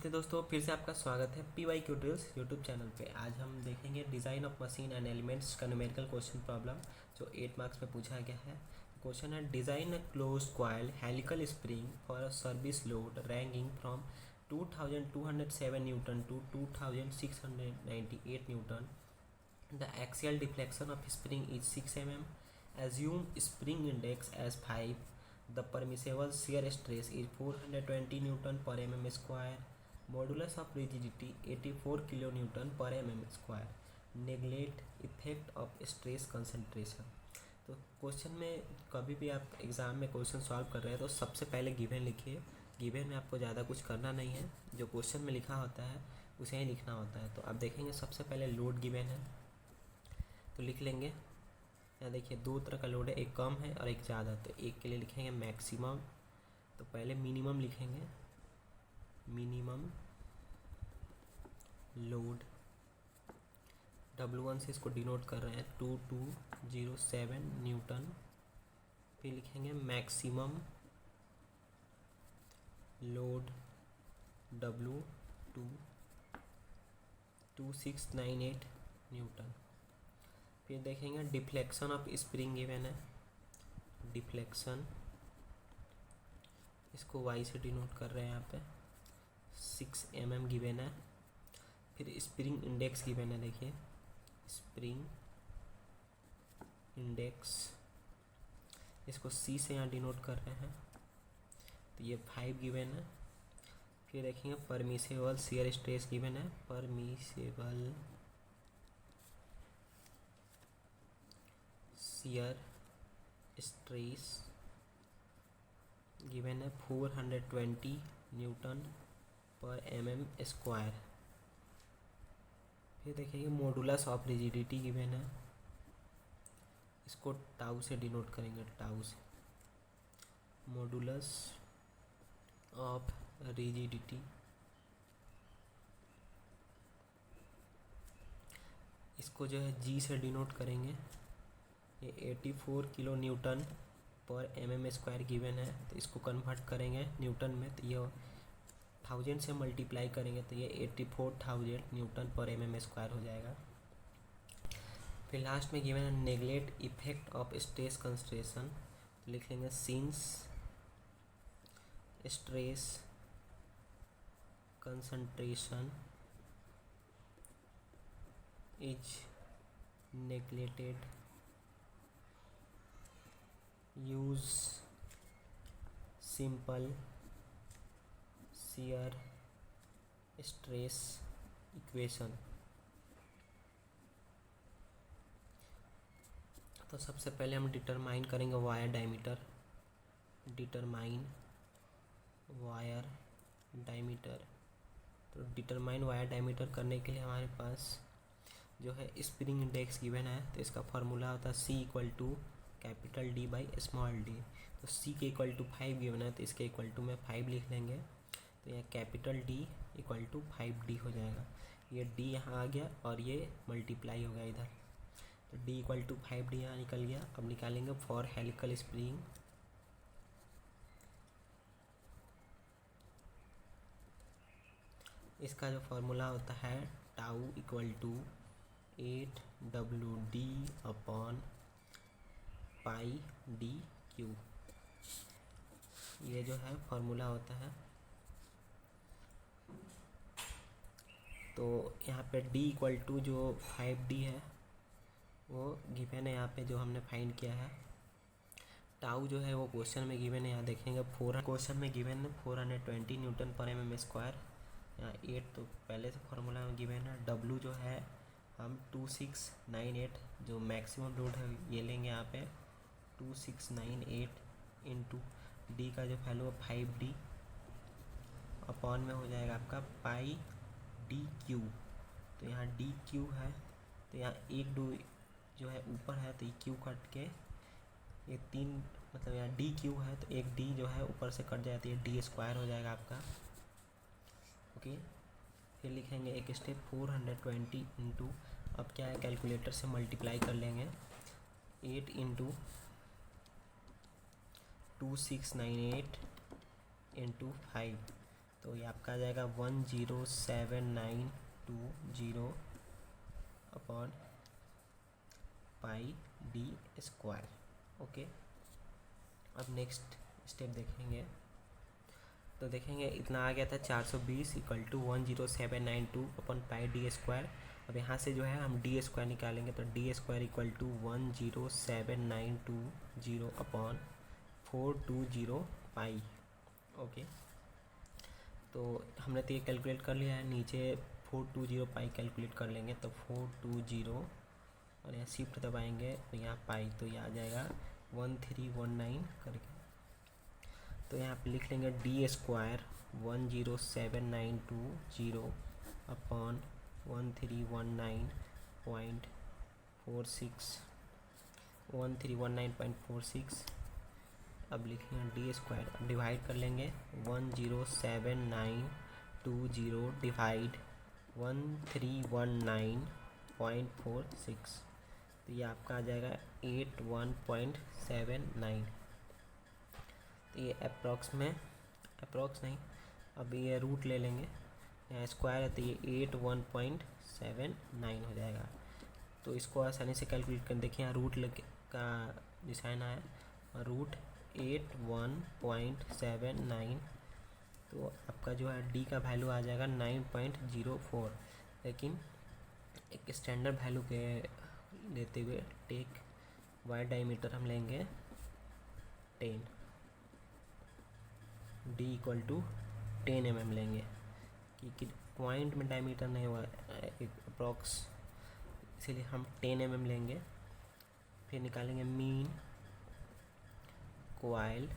नमस्ते दोस्तों, फिर से आपका स्वागत है PY ट्यूटोरियल्स यूट्यूब चैनल पे। आज हम देखेंगे design of machine and elements का न्यूमेरिकल क्वेश्चन प्रॉब्लम जो 8 मार्क्स में पूछा गया है। क्वेश्चन है design a close coil helical spring for a service load ranking from 2207 newton to 2698 newton. The axial deflection of spring is 6 mm. Assume spring index as 5. The permissible shear stress is 420 Newton per mm square. Modulus of rigidity 84 kilonewton per mm square. Neglect effect of stress concentration. तो question में कभी भी आप exam में question solve कर रहे हैं तो सबसे पहले गिवन लिखिए। गिवन में आपको ज़्यादा कुछ करना नहीं है, जो क्वेश्चन में लिखा होता है उसे ही लिखना होता है। तो आप देखेंगे सबसे पहले लोड गिवन है तो लिख लेंगे। यहाँ देखिए दो तरह का लोड है, एक कम है और एक ज़्यादा। तो एक के लिए लिखेंगे मैक्सिमम, तो पहले मिनिमम लिखेंगे। मिनिमम लोड W1 से इसको डिनोट कर रहे हैं 2207 न्यूटन। फिर लिखेंगे मैक्सिमम लोड W2 2698 न्यूटन। फिर देखेंगे डिफ्लेक्शन ऑफ स्प्रिंग गिवन है। डिफ्लेक्शन इसको y से डिनोट कर रहे हैं यहाँ पे 6 mm गिवन है। फिर स्प्रिंग इंडेक्स गिवन है, देखिए स्प्रिंग इंडेक्स इसको c से यहाँ डिनोट कर रहे हैं तो ये 5 गिवन है। फिर देखेंगे परमिसेबल शियर स्ट्रेस गिवन है। परमिसेबल शियर स्ट्रेस गिवन है 420 न्यूटन पर mm स्क्वायर। फिर देखिए मॉडुलस ऑफ रिजिडिटी गिवन है, इसको टाउ से डिनोट करेंगे। टाउ से मॉडुलस ऑफ रिजिडिटी इसको जो है जी से डिनोट करेंगे। ये 84 किलो न्यूटन पर mm स्क्वायर गिवन है तो इसको कन्वर्ट करेंगे न्यूटन में, तो ये 1000 से मल्टीप्लाई करेंगे तो ये 84,000 न्यूटन पर mm स्क्वायर हो जाएगा। फिर लास्ट में गिवन है neglect effect of stress concentration, तो लिख लेंगे since stress concentration is neglected use simple shear stress equation. तो सबसे पहले हम डिटरमाइन करेंगे wire diameter. Determine wire diameter, तो डिटरमाइन वायर डायमीटर करने के लिए हमारे पास जो है स्प्रिंग इंडेक्स गिवन है तो इसका फार्मूला होता है C = capital D by small d। तो C के इक्वल टू 5 गिवन है तो इसके इक्वल टू में 5 लिख लेंगे, तो यहाँ कैपिटल D = 5D हो जाएगा। ये D यहाँ आ गया और ये मल्टीप्लाई हो गया इधर, तो D = 5D यहाँ निकल गया। अब निकालेंगे फॉर हेलिकल स्प्रिंग। इसका जो फार्मूला होता है tau = 8WD upon pi DQ। ये जो है फार्मूला होता है। तो यहाँ पे D = जो 5D है वो गिवन है यहाँ पे जो हमने फाइंड किया है। टाउ जो है वो क्वेश्चन में गिवन है, यहाँ देखेंगे क्वेश्चन में गिवन है 420 न्यूटन पर mm स्क्वायर। यहाँ 8 तो पहले से फार्मूला में गिवन है। W जो है हम 2698 जो मैक्सिमम लोड है ये लेंगे यहाँ पे 2698 इंटू D का जो वैल्यू है 5D अपॉन में हो जाएगा आपका पाई DQ। तो यहाँ DQ है तो यहाँ एक दो जो है ऊपर है तो ये Q कट के ये 3, मतलब यहाँ DQ है तो एक D जो है ऊपर से कट जाए तो ये D स्क्वायर हो जाएगा आपका। ओके, फिर लिखेंगे एक स्टेप 420 इंटू, अब क्या है कैलकुलेटर से मल्टीप्लाई कर लेंगे 8 इंटू 2698 इंटू 5 तो ये आपका आ जाएगा 10792 upon pi D square. Okay, अब नेक्स्ट स्टेप देखेंगे। तो देखेंगे इतना आ गया था 420 equal to 10792 upon pi D square. अब यहाँ से जो है हम डी स्क्वायर निकालेंगे, तो D square equal to 10792 upon 420 pi. Okay, तो हमने तो ये कैलकुलेट कर लिया है, नीचे 420 पाई कैलकुलेट कर लेंगे। तो 420 और यहाँ शिफ्ट दबाएंगे तो यहाँ पाई, तो ये आ जाएगा 1319 करके। तो यहाँ पे लिख लेंगे डी स्क्वायर 10792 अपॉन 1319.46 अब लिखेंगे डी स्क्वायर, अब डिवाइड कर लेंगे 10792 डिवाइड 1319.46, तो ये आपका आ जाएगा 81.79। तो ये अप्रॉक्स नहीं, अब ये रूट ले लेंगे, यहाँ स्क्वायर है तो ये 81.79 हो जाएगा। तो इसको आसानी से कैलकुलेट कर देखिए, यहाँ रूट का निशान आया और रूट 81.79, तो आपका जो है डी का वैल्यू आ जाएगा 9.04। लेकिन एक स्टैंडर्ड वैल्यू के लेते हुए टेक वायर डायमीटर हम लेंगे 10, डी इक्वल टू 10 mm लेंगे, क्योंकि पॉइंट में डायमीटर नहीं हुआ एक अप्रॉक्स, इसीलिए हम 10 mm लेंगे। फिर निकालेंगे मीन कॉइल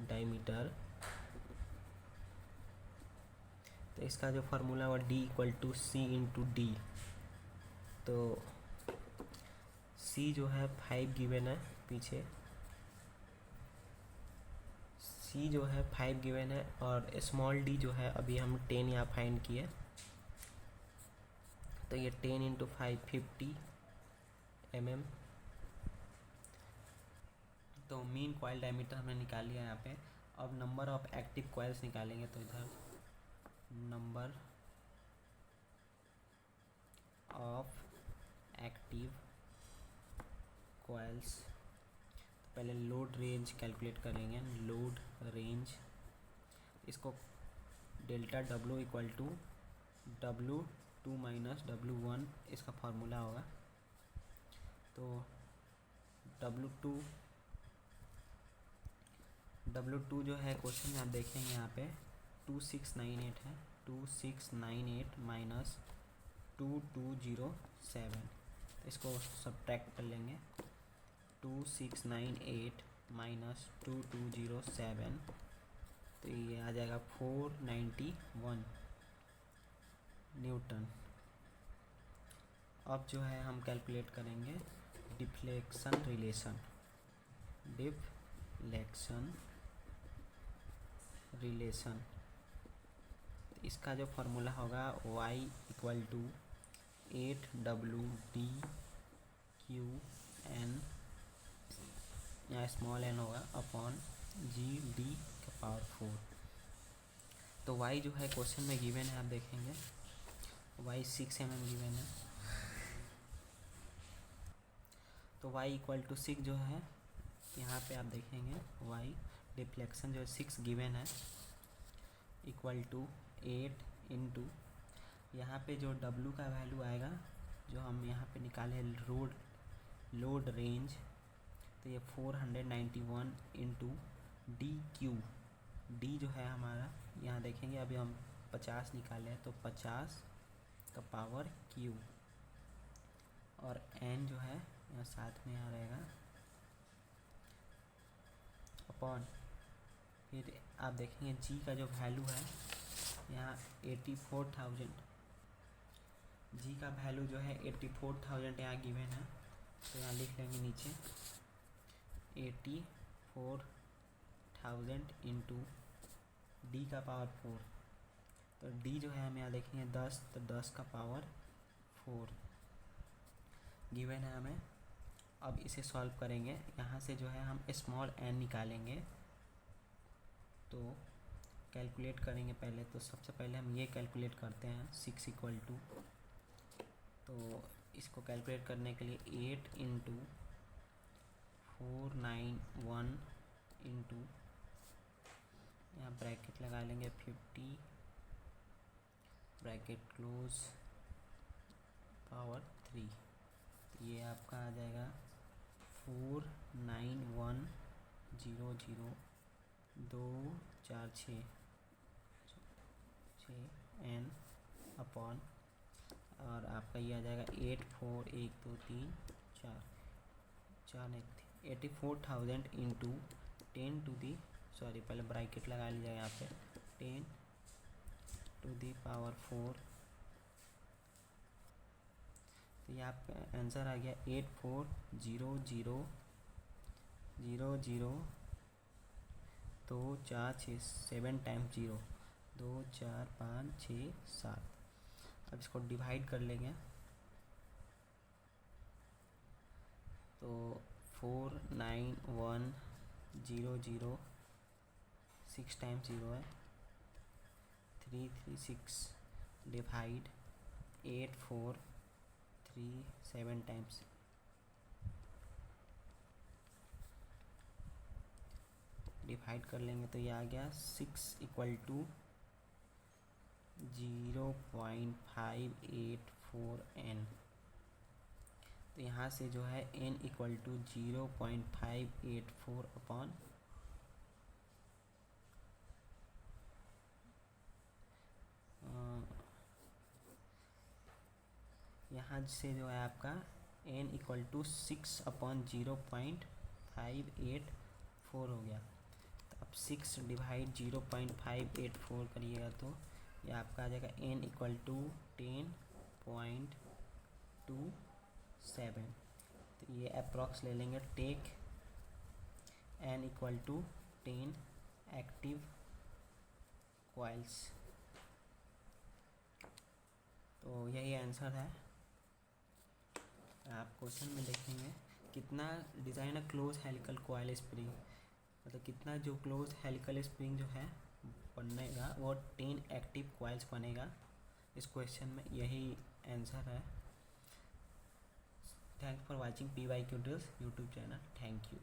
डायमीटर, तो इसका जो फार्मूला हुआ D equal to C into D. तो सी जो है 5 गिवन है पीछे, सी जो है 5 गिवन है, और स्मॉल डी जो है अभी हम 10 यहाँ फाइंड किए, तो ये 10 इंटू 5 50 mm। तो मीन कॉइल डायमीटर हमने निकाल लिया यहाँ पे। अब नंबर ऑफ एक्टिव कॉइल्स निकालेंगे, तो इधर नंबर ऑफ एक्टिव कॉइल्स, तो पहले लोड रेंज कैलकुलेट करेंगे। लोड रेंज, इसको delta W equal to W2 minus W1 इसका फार्मूला होगा। तो W2 जो है क्वेश्चन में आप देखेंगे यहाँ पे 2698 है, 2698 माइनस 2207, इसको सब्ट्रैक्ट कर लेंगे। 2698 माइनस 2207, तो ये आ जाएगा 491 न्यूटन। अब जो है हम कैलकुलेट करेंगे डिफ्लेक्शन रिलेशन। इसका जो फार्मूला होगा y इक्वल टू 8WDQN, यहाँ स्मॉल n होगा, अपॉन GD का पावर 4। तो y जो है क्वेश्चन में गिवन है, आप देखेंगे y 6 mm गिवन है। तो y इक्वल टू 6 जो है यहाँ पे आप देखेंगे y डिफ्लेक्शन जो 6 गिवन है इक्वल टू 8 इंटू यहाँ पे जो w का वैल्यू आएगा, जो हम यहाँ पे निकाले लोड रेंज, तो ये 491 इंटू डी जो है हमारा, यहाँ देखेंगे अभी हम 50 निकाले हैं, तो 50 का पावर क्यू, और n जो है यहाँ साथ में यहाँ रहेगा, अपॉन फिर आप देखेंगे g का जो वैल्यू है यहाँ 84,000, g का वैल्यू जो है 84,000 यहाँ गिवन है, तो यहाँ लिख लेंगे नीचे 84,000 इंटू डी का पावर 4, तो d जो है हम यहाँ देखेंगे 10, तो 10 का पावर 4 गिवन है हमें। अब इसे सॉल्व करेंगे, यहाँ से जो है हम स्मॉल n निकालेंगे, तो कैलकुलेट करेंगे पहले, तो सबसे पहले हम ये कैलकुलेट करते हैं 6 इक्वल टू, तो इसको कैलकुलेट करने के लिए 8 इंटू 491 इंटू, यहाँ ब्रैकेट लगा लेंगे 50 ब्रैकेट क्लोज पावर 3, तो ये आपका आ जाएगा 49100 246 n अपॉन, और आपका ये आ जाएगा 8 4 1 2 3 4 4 नहीं 84,000 इंटू 10 टू दी, सॉरी पहले ब्रैकेट लगा लीजिएगा यहाँ पे, 10 टू दी पावर 4, तो ये आपका आंसर आ गया 840000 2 4 6 7 टाइम्स 0 2 4 5 6 7। अब इसको डिवाइड कर लेंगे तो 49100 6 टाइम्स 0 है 336 डिवाइड 8437 टाइम्स, डिवाइड कर लेंगे तो ये आ गया 6 इक्वल टू 0.584 n, तो यहाँ से जो है n इक्वल टू 0.584 अपॉन यहाँ से जो है आपका n इक्वल टू 6 अपॉन 0.584 हो गया। तो अब 6 डिवाइड 0.584 करिएगा तो ये आपका आ जाएगा n इक्वल टू 10.27, तो ये अप्रॉक्स ले लेंगे, take n equal to 10 active coils, तो यही आंसर है। आप क्वेश्चन में देखेंगे कितना design a close helical coil spring, मतलब कितना जो क्लोज हेलिकल स्प्रिंग जो है बनेगा वो 10 एक्टिव कॉइल्स बनेगा। इस क्वेश्चन में यही आंसर है। Thank for watching PYQ drills YouTube channel. Thank you.